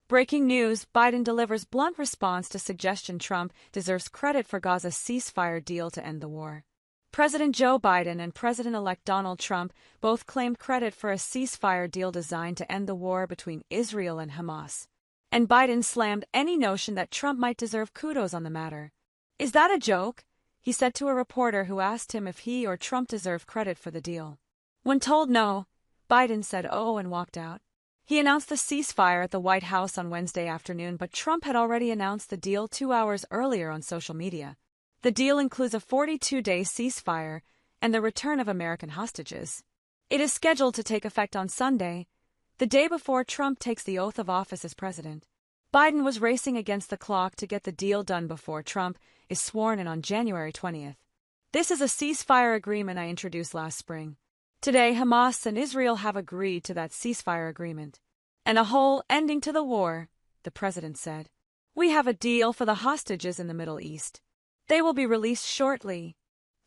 Breaking news, Biden delivers blunt response to suggestion Trump deserves credit for Gaza's ceasefire deal to end the war. President Joe Biden and President-elect Donald Trump both claimed credit for a ceasefire deal designed to end the war between Israel and Hamas. And Biden slammed any notion that Trump might deserve kudos on the matter. "Is that a joke?" he said to a reporter who asked him if he or Trump deserved credit for the deal. When told no, Biden said oh and walked out. He announced the ceasefire at the White House on Wednesday afternoon, but Trump had already announced the deal 2 hours earlier on social media. The deal includes a 42-day ceasefire and the return of American hostages. It is scheduled to take effect on Sunday, the day before Trump takes the oath of office as president. Biden was racing against the clock to get the deal done before Trump is sworn in on January 20th. "This is a ceasefire agreement I introduced last spring. Today, Hamas and Israel have agreed to that ceasefire agreement. And a whole ending to the war," the president said. "We have a deal for the hostages in the Middle East. They will be released shortly.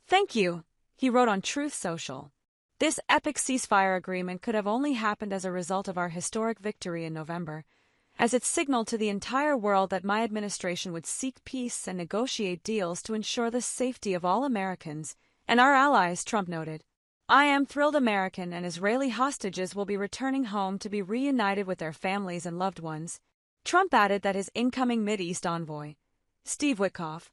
Thank you," he wrote on Truth Social. This epic ceasefire agreement could have only happened as a result of our historic victory in November, as it signaled to the entire world that my administration would seek peace and negotiate deals to ensure the safety of all Americans and our allies, Trump noted. "I am thrilled American and Israeli hostages will be returning home to be reunited with their families and loved ones." Trump added that his incoming Mideast envoy, Steve Witkoff,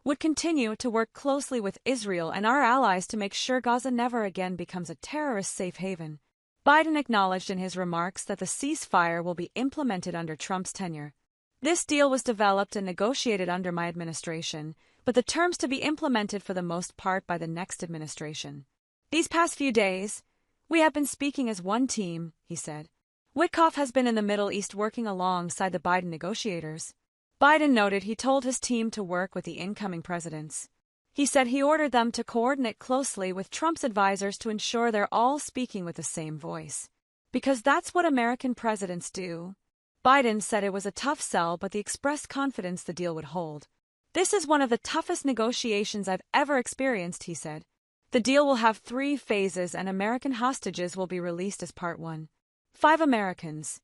would continue to work closely with Israel and our allies to make sure Gaza never again becomes a terrorist safe haven. Biden acknowledged in his remarks that the ceasefire will be implemented under Trump's tenure. "This deal was developed and negotiated under my administration, but the terms to be implemented for the most part by the next administration. These past few days, we have been speaking as one team," he said. Witkoff has been in the Middle East working alongside the Biden negotiators. Biden noted he told his team to work with the incoming presidents. He said he ordered them to coordinate closely with Trump's advisors to ensure they're all speaking with the same voice. "Because that's what American presidents do." Biden said it was a tough sell, but he expressed confidence the deal would hold. "This is one of the toughest negotiations I've ever experienced," he said. The deal will have 3 phases and American hostages will be released as part 1. 5 Americans,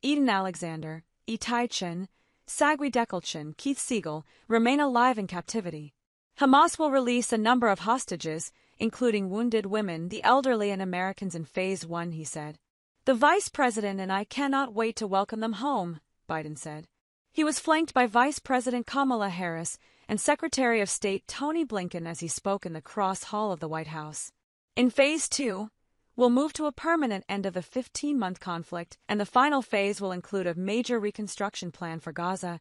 Eden Alexander, Itai Chen, Sagui Dekelchen, Keith Siegel, remain alive in captivity. Hamas will release a number of hostages, including wounded women, the elderly and Americans in Phase 1, he said. "The Vice President and I cannot wait to welcome them home," Biden said. He was flanked by Vice President Kamala Harris and Secretary of State Tony Blinken as he spoke in the Cross Hall of the White House. In Phase 2, we'll move to a permanent end of the 15-month conflict, and the final phase will include a major reconstruction plan for Gaza,